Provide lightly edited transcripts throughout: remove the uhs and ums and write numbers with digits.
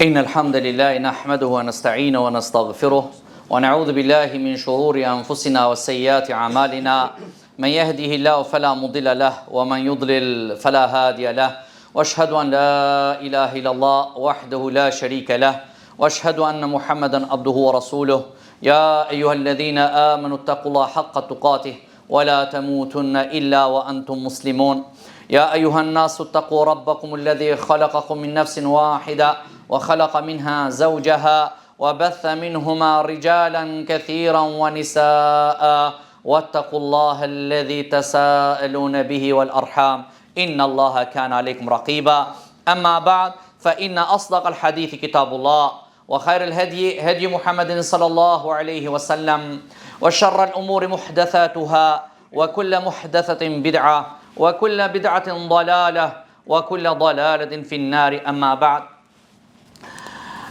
إن الحمد لله نحمده ونستعينه ونستغفره ونعوذ بالله من شرور أنفسنا وسيئات أعمالنا من يهده الله فلا مضل له ومن يضلل فلا هادي له وأشهد أن لا إله إلا الله وحده لا شريك له وأشهد أن محمدا عبده ورسوله يا أيها الذين آمنوا اتقوا الله حق تقاته ولا تموتن إلا وأنتم مسلمون يا أيها الناس اتقوا ربكم الذي خلقكم من نفس واحدة وخلق منها زوجها وبث منهما رجالا كثيرا ونساء واتقوا الله الذي تساءلون به والأرحام إن الله كان عليكم رقيبا أما بعد فإن أصدق الحديث كتاب الله وخير الهدي هدي محمد صلى الله عليه وسلم وشر الأمور محدثاتها وكل محدثة بدعة وكل بدعة ضلالة وكل ضلالة في النار أما بعد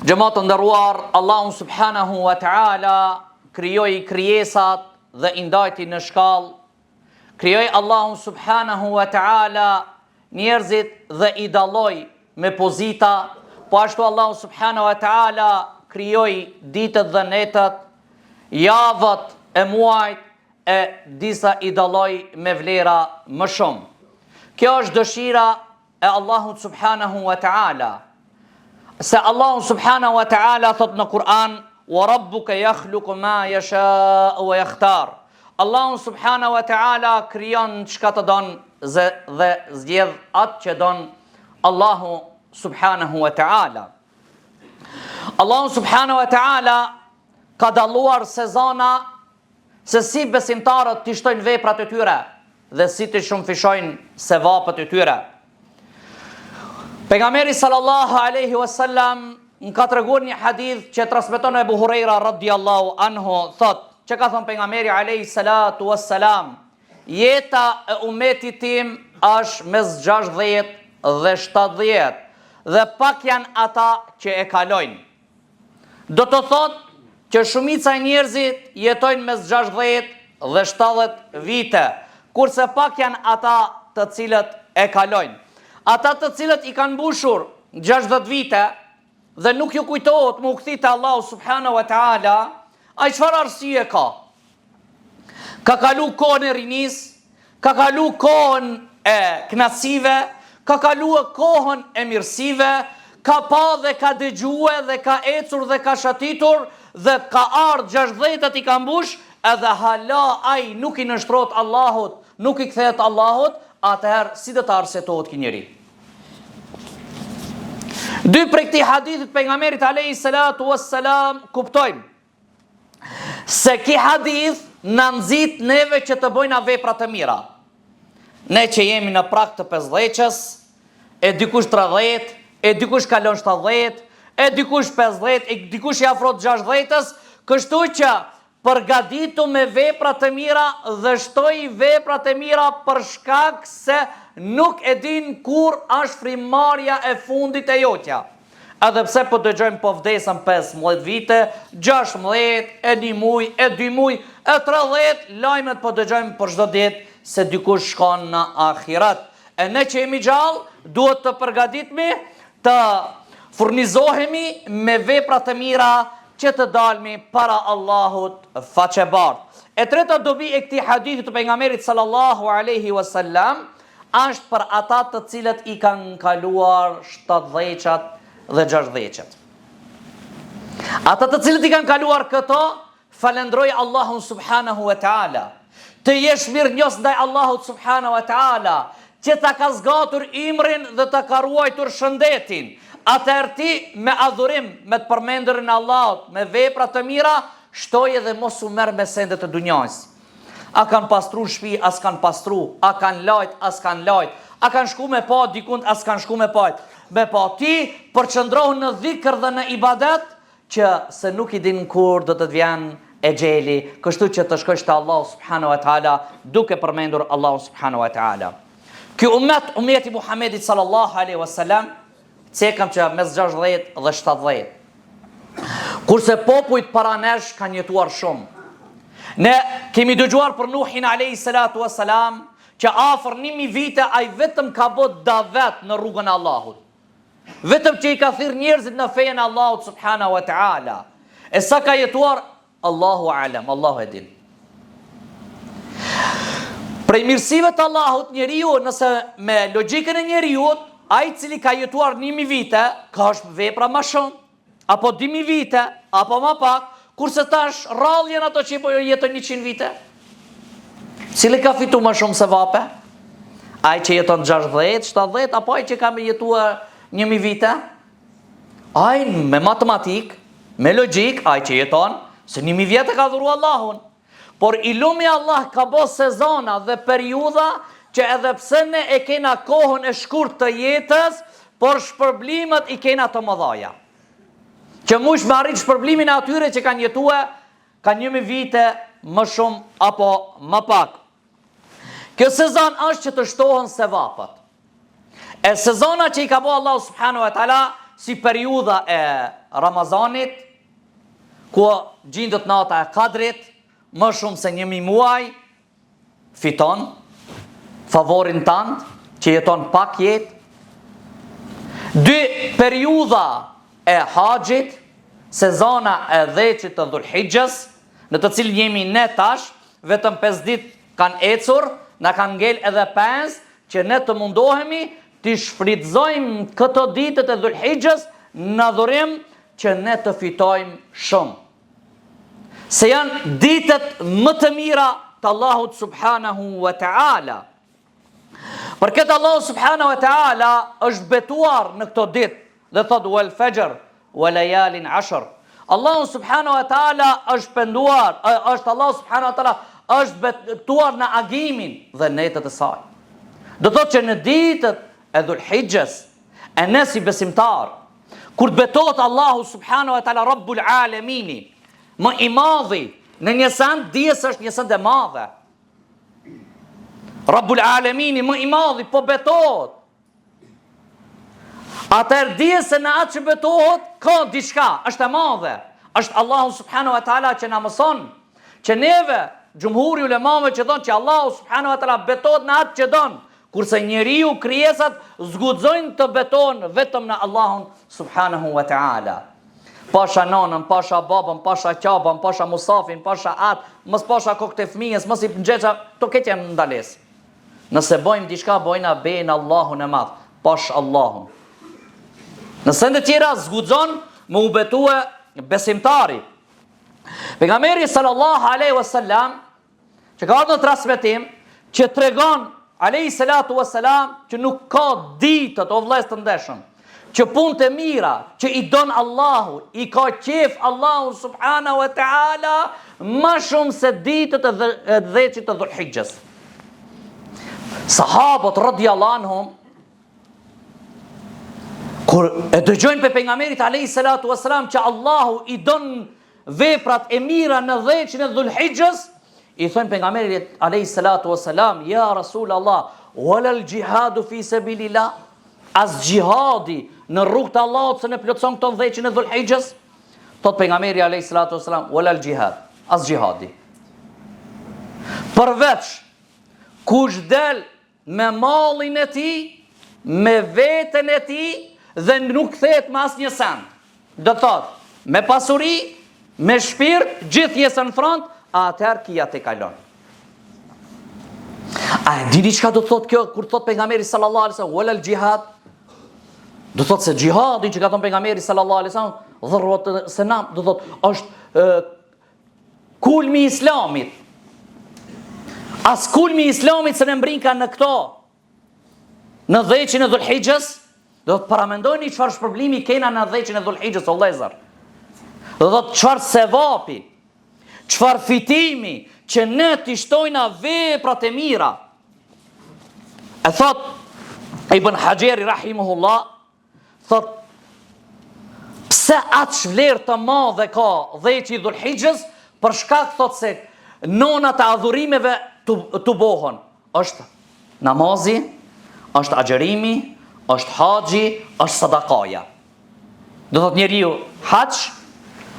Gjëmatë ndëruar, Allahu subhanahu wa ta'ala krijoi krijesat dhe i ndajti në shkallë. Krijoi Allahu subhanahu wa ta'ala njerëzit dhe i dalloi me pozita, po ashtu Allahu subhanahu wa ta'ala krijoi ditët dhe netët, javët e muajt e disa i dalloi me vlera më shumë. Kjo është dëshira e Allahut subhanahu wa ta'ala. Se Allahu subhanahu wa ta'ala thot në Kur'an wa rabbuka yakhluqu ma yasha'u wa yakhtar. Allahu subhanahu wa ta'ala krijon çka të don dhe zgjedh atë që don Allahu subhanahu wa ta'ala. Allahu subhanahu wa ta'ala ka dalluar sezona se si besimtarët të shtojnë veprat e tyre dhe si të shumëfishojnë sevapët e tyre. Pejgamberi sallallahu alaihi wasallam në ka treguar një hadith që transmeton Ebu Huraira radhiyallahu anhu, thot që ka thënë pejgamberi alaihi salatu wassalam, jeta e ummetit tim është mes 60 dhe 70 dhe pak janë ata që e kalojnë. Do të thot që shumica e njerëzit jetojnë mes 60 dhe 70 vite, kurse pak janë ata të cilët e kalojnë. Ata të cilët i kanë mbushur 60 vite dhe nuk ju kujtohet më u kthit Allahu subhanahu wa ta'ala, ai çfarë arsye ka? Ka kalu kohën e rinis, ka kalu kohën e knasive, ka kalu kohën e mirësive, ka pa dhe ka dëgjue dhe ka ecur dhe ka shatitur dhe ka ardhë 60 i ka mbush, edhe hala ai nuk i nështrot Allahut, nuk i kthehet Allahut, atëherë si do të arsetohet ky njeri? Dy prej këtij hadithit pejgamberit alayhi salatu wassalam kuptojmë se ky hadith na nxit neve që të bëjna vepra të mira. Ne që jemi në prag të 50-s, e dikush 30, e dikush kalon 70, e dikush 50, e dikush i afrohet 60-s, kështu që përgatitu me vepra të mira dhe shtoj veprat e mira për shkak se nuk e din kur është frimarja e fundit e jotja. Edhe pse po dëgjojmë po vdesën 15 vite, 16, e 1 muj, e 2 muj, e 30, lajmet po dëgjojmë për çdo ditë se dikush shkon në ahiret. E ne që jemi gjallë, duhet të përgatitemi, të furnizohemi me vepra të mira që të dalmi para Allahut faqebart. E treta dobi e këtij hadithi të pejgamberit sallallahu alaihi wasallam është për ata të cilët i kanë kaluar 70-çat dhe 60-çat. Ata të cilët i kanë kaluar këto, falendroj Allahun subhanahu wa ta'ala. Të jesh mirënjohës ndaj Allahut subhanahu wa ta'ala, që ta ka zgatur imrin dhe ta ka ruajtur shëndetin. Atëherë ti me adhurim, me të përmendurin e Allahut, me vepra të mira, shtoje dhe mos u merr me sendet e dunjës. A kanë pastru shtëpi, as kanë pastru, a kanë lajt, as kanë lajt, a kanë shku me pa dikund, as kanë shku me pa. Me pa ti përqëndrohu në dhikr dhe në ibadet, që se nuk i din kur do të vjen e gjeli, kështu që të shkosh te Allahu subhanahu wa ta'ala, duke përmendur Allahu subhanahu wa ta'ala. Ky ummeti Muhamedit sallallahu alaihi wasallam cekam që mes 60 dhe 70. Kurse popujt para nesh kanë jetuar shumë. Ne kemi dëgjuar për Nuhin alayhi salatu wassalam që afër 1000 vite ai vetëm ka bë davet në rrugën e Allahut. vetëm që i ka thirr njerëzit në fejen e Allahut subhanahu wa taala. E sa ka jetuar, Allahu alam, Allahu e din. Prej mirësive të Allahut, njeriu nëse me logjikën e njeriut, ai cili ka jetuar 1000 vite, ka është vepra më shumë, apo 2000 vite, apo më pak, kurse tash rralljen ato që jeton 100 vite. Cili ka fitu më shumë se vape? Ai që jeton 60, 70, apo ai që ka me jetuar 1000 vite? Ai me matematik, me logjik, ai që jeton se 1000 vite ka dhuru Allahun. Por ilumi Allah ka bo sezona dhe periudha që edhe pse ne e kena kohën e shkurt të jetës, por shpërblimet i kena të mëdhaja. Që mush me arrit shpërblimin e atyre që kanë jetua, kanë 1000 vite më shumë apo më pak. Kjo sezon është që të shtohen sevapët. E sezona që i ka bo Allah subhanahu wa taala si periudha e Ramazanit, ku gjindet nata e Kadrit, më shumë se 1000 muaj, fiton favorin tant, që jeton pak jetë. 2 periudha e haxhit, sezona e dheqit të Dhulhijhes, në të cilën jemi ne tash, vetëm 5 ditë kanë ecur, na kanë ngel edhe 5, që ne të mundohemi të shfrytëzojmë këto ditët e Dhulhijhes në dhurim që ne të fitojmë shumë. Se janë ditët më të mira të Allahut subhanahu wa ta'ala. Për këtë Allahu subhanahu wa ta'ala është betuar në këto ditë, dhe thot wal fajr wa layalin ashr. Allahu subhanahu wa ta'ala është penduar, është Allahu subhanahu wa ta'ala është betuar në agimin dhe netët e saj. Do thot që në ditët e Dhulhijhes, e ne si besimtar, kur të betohet Allahu subhanahu wa ta'ala Rabbul Alamini, më i madhi, në një send, dijes është një send e madhe. Rabbul Alamini, më i madhi, po betohet. Atër dijes se në atë që betohet, ka diçka, është e madhe. Është Allahu subhanahu wa ta'ala që na mëson, që neve, gjumhuri ulemave që thonë që Allahu subhanahu wa ta'ala betohet në atë që donë, kurse njeriu krijesat zguxojnë të betohen vetëm në Allahun subhanahu wa ta'ala. Pasha nanën, pasha babën, pasha qabën, pasha musafin, pasha atë, mës pasha kokë të fëmijës, mës i pëngjeqa, to këtë janë ndales. Nëse bojmë diçka, bojna bejnë Allahun e madhë, pash Allahun. Nëse në tjera zguxon më u betue besimtari. Pejgamberi sallallahu alaihi wasallam, që ka ardhur në transmetim, që tregon alaihi salatu wasalam që nuk ka ditët o vëllezër të ndeshëm, që punët e mira, që i don Allahu, i ka qef Allahu subhanahu wa ta'ala, ma shumë se ditët e dheqit të Dhulhijhes. Sahabët radhiyallahu anhum, kur e dëgjojnë pe pejgamberit alayhi salatu wasalam që Allahu i don veprat e mira në dheqin e Dhulhijhes, i thënë pejgamberit alayhi salatu wasalam, ja Rasul Allah, wala al jihadu fi sabilillah, as gjihadi në rrugë të Allahut se ne plotson këto dheqin e Dhulhijhes, thot pejgamberi alayhi salatu wasalam, wala al jihad, as gjihadi. Përveç kush del me mallin e tij, me veten e tij dhe nuk kthehet me asnjë send. Do thot, me pasuri, me shpirt, gjithë jesën front, atëherë kia te kalon. A dini çka do thot kjo kur thot pejgamberi sallallahu alaihi wasallam wala al jihad? Do thot se gjihadi që ka thënë pejgamberi sallallahu alaihi wasallam, dharrat senam, do thot është kulmi i islamit. As kulmi i islamit se ne mbrinka në këto, në dheqin e Dhulhijhes, do të paramendojni çfarë shpërblimi kena në dheqin e Dhulhijhes o vëllezër. Do thot çfarë sevapi, çfarë fitimi që ne t'i shtojna veprat e mira. E thot Ibn Hajeri rahimahullah, thot pse atë shvlerë të madhe ka dheqi i Dhulhijhes, për shkak thot se nonat e adhurimeve të bohon. Është namazi, është agjerimi, është haxhi, është sadakaja. Do thot njeriu haxh,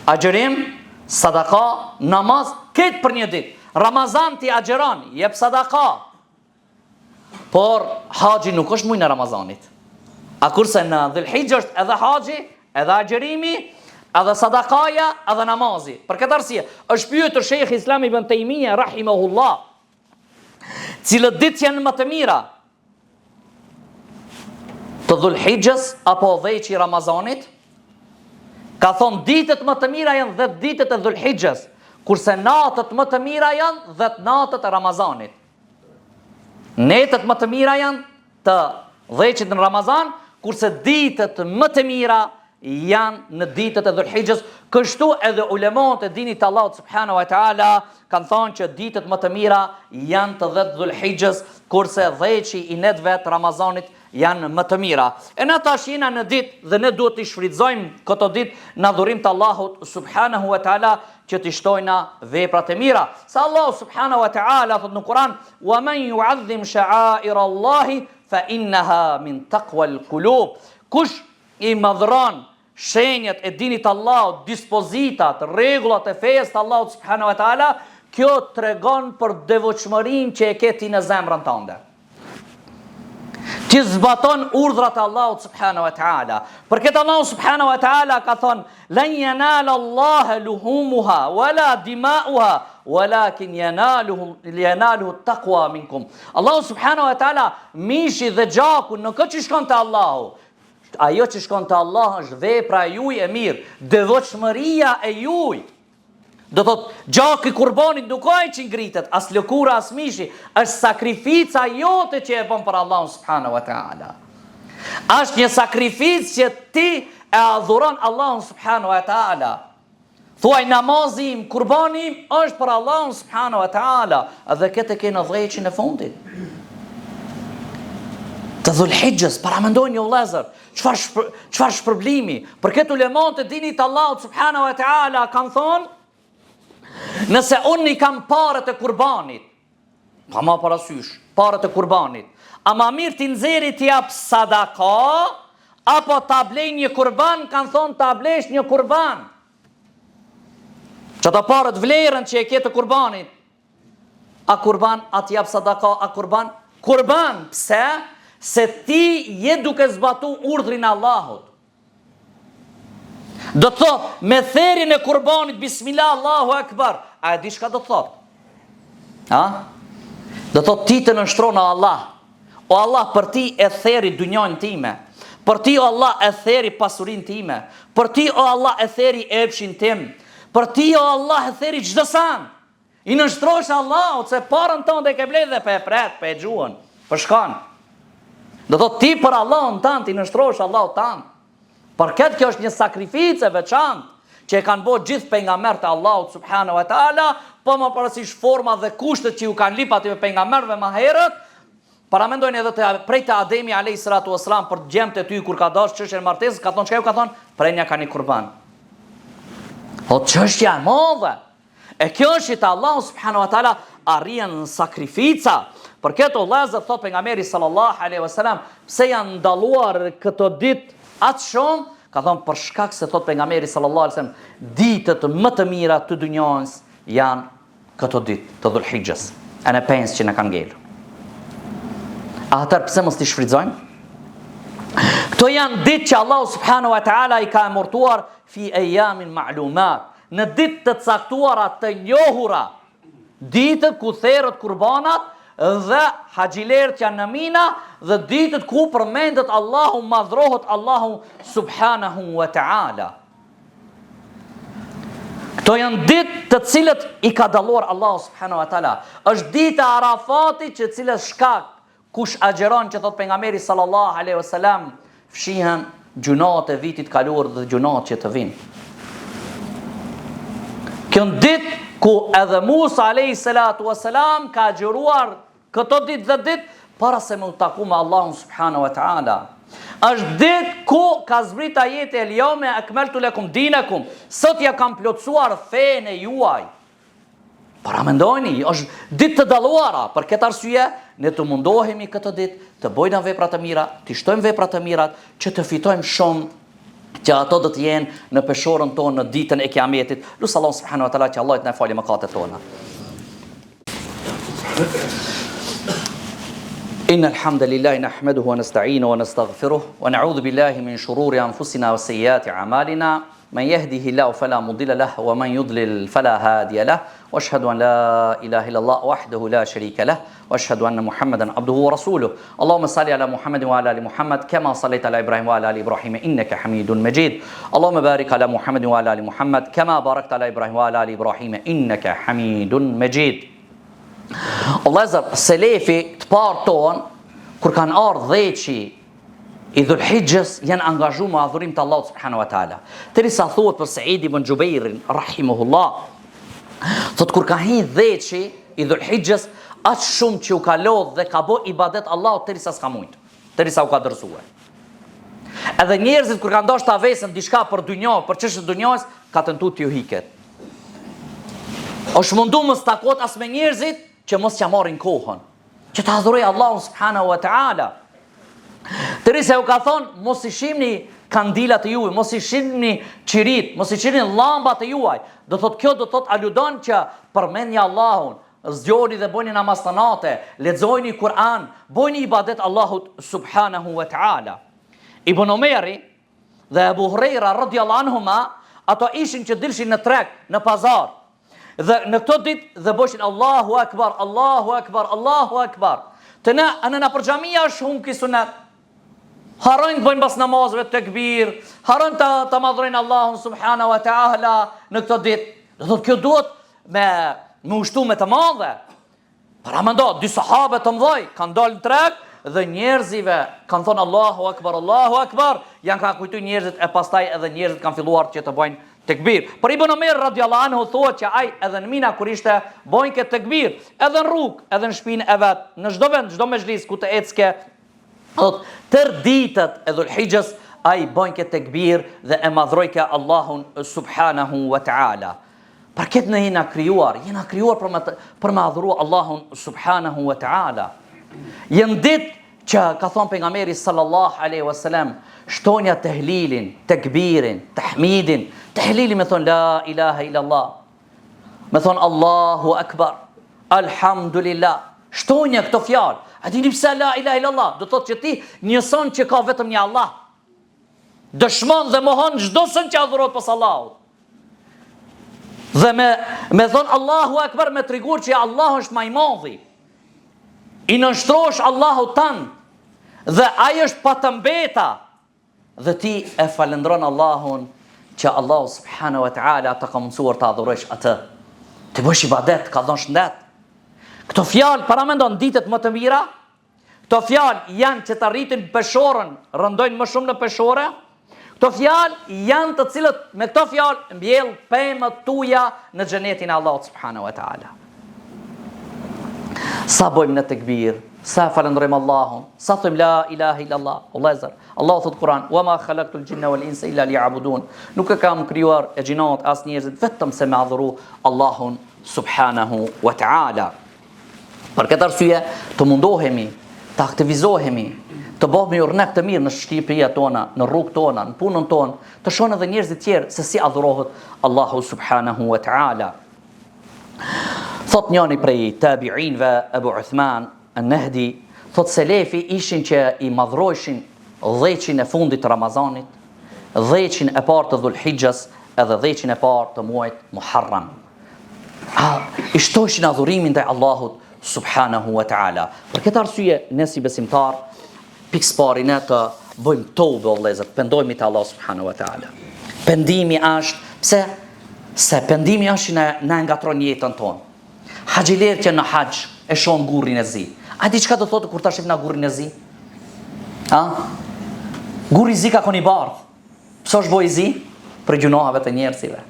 agjerim, sadaka, namaz, këtë për një ditë. Ramazan ti agjeron, jep sadaka. Por haxhi nuk është muaj në Ramazanit. A kurse në Dhul-Hijja është edhe haxhi, edhe agjerimi, edhe sadakaja, edhe namazi. Për këtë arsye, është pyetur Shejkhi Islam Ibn Taymija rahimahullah, cilët ditë janë më të mira, të Dhul-Hijjës apo dhejqi Ramazanit? Ka thonë ditët më të mira janë 10 ditët e Dhul-Hijjës, kurse natët më të mira janë 10 natët e Ramazanit. Netët më të mira janë të dhejqit në Ramazan, kurse ditët më të mira janë në ditët e Dhul-Hijjës. Kështu edhe ulemonët e dinit të Allahut subhanahu wa taala kanë thonë që ditët më të mira janë të 10 Dhul-Hijjës, kurse dhejqi i netëve të Ramazanit janë më të mira. E na tash jena në ditë dhe ne duhet të shfrytëzojmë këto ditë në adhurim të Allahut subhanahu wa taala, që të shtojna veprat e mira. Sa Allahu subhanahu wa taala thot në Kur'an: "Wa man yu'azzim sha'aira Allahi fa innaha min taqwa al-qulub." Kush i madhron shenjat e dinit Allahut, dispozitat, rregullat e fesë të Allahut subhanahu wa taala, kjo tregon për devotshmërinë që e ke ti në zemrën tënde. Ti zbaton urdhrat e Allahut subhanahu wa taala. Për këtë Allahu subhanahu wa taala ka thonë: "Lan yanala Allaha luhumuha wala dima'uha, walakin yanaluhu taqwa minkum." Allahu subhanahu wa taala mishi dhe gjaku nuk ka që shkon te Allahu. Ajo që shkon te Allah është vepra e juaj e mirë, devotshmëria e juaj. Do thot, gjaki i kurbanit nuk ka që ngritet, as lëkura, as mishi, është sakrifica jote që e bën për Allahun subhanahu wa taala. Është një sakrificë që ti e adhuron Allahun subhanahu wa taala. Thuaj namazim, kurbanim është për Allahun subhanahu wa taala, edhe këtë ke në dhjeqin e fundit të Dhul-Hijjës. Paramendojnë një vëllezër, çfarë shpërblimi. Për këtë ulemonët e dinit Allahut subhanahu wa taala kanë thonë: nëse unë i kam parët e kurbanit, pa ma parasysh, parët e kurbanit, a ma mirë t'i nxeri t'i jap sadaka, apo t'a blej një kurban? Kanë thonë t'a blesh një kurban. Që ta parët vlerën që e ke të kurbanit, a kurban, a t'i jap sadaka, a kurban? Kurban, pse? Se ti je duke zbatu urdhrin Allahut. Do të thot, me therin e kurbanit, bismillah, Allahu Akbar, a e di shka do të thot? Do të thot, ti të nështronë Allah. O Allah, për ti e theri dunjojnë time. Për ti, o Allah, e theri pasurin time. Për ti, o Allah, e theri epshin tim. Për ti, o Allah, e theri çdosan. I nështrosh Allah, se parën tonë dhe ke blej dhe pe pret, pe gjuën, për shkan. Do të thot, ti për Allahun tanë, ti nështrosh Allah tanë. Për këtë kjo është një sakrificë e veçantë që e kanë bërë gjithë pejgamberët e Allahut subhanahu wa taala, po më parasysh forma dhe kushtet që ju kanë lip aty me pejgamberëve më herët. Paramendojnë edhe prej të Ademi alayhis salatu wassalam për gjemtë e ty kur ka dash çështën e martesës, ka thonë çka ju ka thonë? Prenja ka një kurban. O çështja e madhe. E kjo është që Allahu subhanahu wa taala arrien sakrifica. Për këtë vëllezër thot pejgamberi sallallahu alaihi wasallam, pse janë ndalluar këto ditë atë shumë, ka thonë për shkak se thot pejgamberi sallallahu alaihi wasallam, ditët më të mira të dunjës janë këto ditë të Dhul-Hijjës. E në pensë që në kanë ngelur. Atër pse mos t'i shfrytëzojmë? Këto janë ditë që Allahu subhanahu wa taala i ka emërtuar fi ayamin ma'lumat, në ditë të caktuara të njohura, ditët ku therrët kurbanat dhe haxhilerët janë në Mina, dhe ditët ku përmendet Allahu, madhrohet Allahu subhanahu wa ta'ala. Këto janë ditë të cilët i ka dalluar Allahu subhanahu wa ta'ala. Është dita e Arafatit, që cilës shkak kush agjeron, që thot pejgamberi sallallahu alaihi wasallam, fshihen gjunat e vitit kaluar dhe gjunat që të vinë. Kjo ditë ku edhe Musa alayhis salatu wassalam ka agjëruar këto ditë dhe ditë para se me u taku me Allahun subhanahu wa taala. Është ditë ku ka zbrit ajeti el yawma akmaltu lakum dinakum, sot ja kam plotësuar fenë juaj. Paramendojni, është ditë të dalluara. Për këtë arsye ne të mundohemi këtë ditë të bëjmë vepra të mira, të shtojmë vepra të mirat, që të fitojmë shumë, që ato do të jenë në peshorën tonë në ditën e Kiametit. Lutë Allahu subhanahu wa taala që Allah të na falë mëkatet tona. إن الحمد لله نحمده ونستعينه ونستغفره ونعوذ بالله من شرور أنفسنا وسيئات أعمالنا من يهده الله فلا مضل له ومن يضلل فلا هادي له وأشهد أن لا إله إلا الله وحده لا شريك له وأشهد أن محمدا عبده ورسوله اللهم صل على محمد وعلى آل محمد كما صليت على إبراهيم وعلى آل إبراهيم إنك حميد مجيد اللهم بارك على محمد وعلى آل محمد كما باركت على إبراهيم وعلى آل إبراهيم إنك حميد مجيد Allazër, selefi të parë tonë, kur kanë ardhë dheqi i Dhul-Hijjës, janë angazhu me adhurim të Allahut subhanahu wa taala. Derisa thuhet për Said ibn Jubairin rahimahullah, thot kur ka hidh dheqi i Dhul-Hijjës, aq shumë që u ka lodh dhe ka bë ibadet Allahut derisa s'ka mujt, derisa u ka dërzuar. Edhe njerëzit kur kanë dashur ta vesën diçka për dynjë, për çështën e dynjës, ka tentuar t'ju hiket. Është mundu mos takot as me njerëzit që mos t'ja marrin kohën, që të adhuroj Allahun subhanahu wa ta'ala. Derisa u ka thonë, mos i shihni kandilat e juaj, mos i shihni qirit, mos i shihni llambat e juaj. Do thot kjo do thot aludon që përmendni Allahun, zgjoni dhe bëni namaz të natë, lexojini Kur'an, bëni ibadet Allahut subhanahu wa ta'ala. Ibn Omeri dhe Abu Huraira radhiyallahu anhuma, ato ishin që dilshin në treg, në pazar. Dhe në këto ditë dhe bëshin Allahu Akbar, Allahu Akbar, Allahu Akbar. Të na, anë na për xhamia është hum ki sunet. Harojnë të bëjnë bas namazve të tekbir, harojnë të madhrojnë Allahun subhanahu wa ta'ala në këto ditë. Dhe thotë kjo duhet me ushtu me të madhe. Para më ndo, dy sahabe të mdhoj kanë dalë në treg dhe njerëzive kanë thonë Allahu Akbar, Allahu Akbar. Janë kanë kujtu njerëzit e pastaj edhe njerëzit kanë filluar që të bëjnë tekbir. Për Ibn Omer radhiyallahu anhu thuhet që ai edhe në mina kur ishte bojnë këtë tekbir, edhe në rrugë, edhe në shtëpinë e vet, në çdo vend, çdo mezhlis ku të ecke, tër ditët e Dhul-Hijjës ai bojnë këtë tekbir dhe e madhrojke Allahun subhanahu wa ta'ala. Për këtë në jena krijuar për me adhuru Allahun subhanahu wa ta'ala. Jën ditë që ka thonë pejgamberi sallallahu alaihi wasallam, shtonja tehlilin, tekbirin, tahmidin. Tehlili me thonë la ilaha illallah, me thonë Allahu Akbar, alhamdulillah. Shtonja këto fjalë. A dini pse la ilaha illallah? Do thotë që ti njëson që ka vetëm një Allah. Dëshmon dhe mohon çdo sën që adhurohet pas Allahut. Dhe me thonë Allahu Akbar me treguar që Allahu është më i madhi. I nënshtrosh Allahut tan dhe ai është pa të mbeta. Dhe ti e falendron Allahun që Allahu subhanahu wa ta'ala të ka mundësuar të adhurosh atë. Të bësh ibadet, ka dhënë shëndet. Këto fjalë para mendon ditët më të mira. Këto fjalë janë që të rritin peshorën, rëndojnë më shumë në peshore. Këto fjalë janë të cilët me këto fjalë mbjell pemët tuaja në xhenetin e Allahut subhanahu wa ta'ala. Sa bëjmë në tekbir, sa falendrojmë Allahun, sa thëmë la ilaha illallah. Allahu thot Kur'an, wa ma khalaqtul jinna wal insa illa liya'budun. Nuk e kam krijuar e gjinat as njerëzit vetëm se me adhuru Allahun subhanahu wa ta'ala. Për këtë arsye të mundohemi, të aktivizohemi, të bëhemi urrënak të mirë në shtëpiat tona, në rrugët tona, në punën tonë, të shohim edhe njerëzit tjerë se si adhurohet Allahu subhanahu wa ta'ala. Thot njëri prej tabi'inve, Abu Uthman an-Nahdi, thot selefi ishin që i madhrojshin dheqin e fundit të Ramazanit, dheqin e parë të Dhul-Hijjës edhe dheqin e parë të muajit Muharram. I shtojshin adhurimin ndaj Allahut subhanahu wa ta'ala. Për këtë arsye, ne si besimtar, pikë pari ne të bëjmë tobe o vëllezër, pendojmë te Allah subhanahu wa ta'ala. Pendimi është, pse? Se pendimi është që na ngatron jetën tonë. Haxhiler që në haxh e shohën gurrin e zi. A di çka do thotë kur ta shih na gurrin e zi? Gurri i zi ka koni bardh. Pse është boj i zi? Për gjunohave të njerëzve.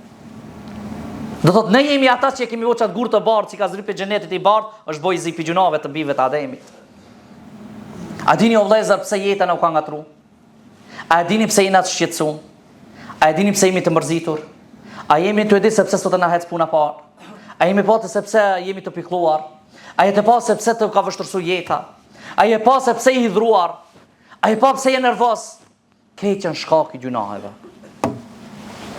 Do thotë ne jemi ata që kemi voçat gur të bardh, që ka zri pe xhenetit i bardh, është boj i zi për gjunohave të bijve të Ademit. A dini o vëllezër pse jeta na u ka ngatruar? A dini pse jena të shqetësuar? A dini pse jemi të mërzitur? A jemi të ditë sepse sot na hec puna parë? A jemi pa sepse jemi të pikëlluar? A jemi pa sepse të ka vështirësuar jeta? A jemi pa sepse i hidhruar? A jemi pa pse je nervoz? Këtë janë shkak i gjunohave.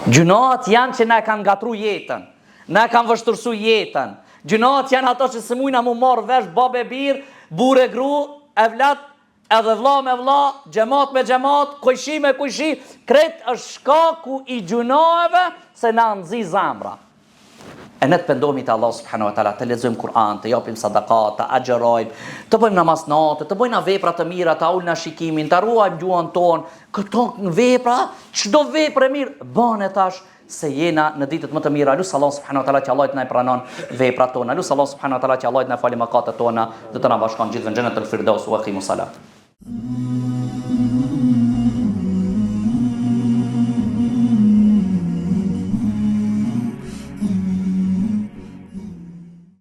Gjunohat janë që na kanë ngatruar jetën, na kanë vështirësuar jetën. Gjunohat janë ato që s'e mujna mu marr vesh babë bir, burrë gru, evlat edhe vlla me vlla, xhamat me xhamat, kujshi me kujshi, kret është shkaku i gjunave se na nxi zamra. E ne të pendohemi te Allah subhanahu wa taala, të lexojmë Kur'an, të japim sadakat, të agjerojmë, të bëjmë namaz natë, të bëjmë vepra të mira, të ulna shikimin, të ruajmë gjuhën tonë. Këto vepra, çdo veprë mirë bane tash se jena në ditët më të mira. Lut Allah subhanahu wa taala që Allah të na pranon veprat tona. Lut Allah subhanahu wa taala që Allah të na falë mëkatet tona, dhe të na bashkon gjithë në xhenetul firdaus wa qimus salat.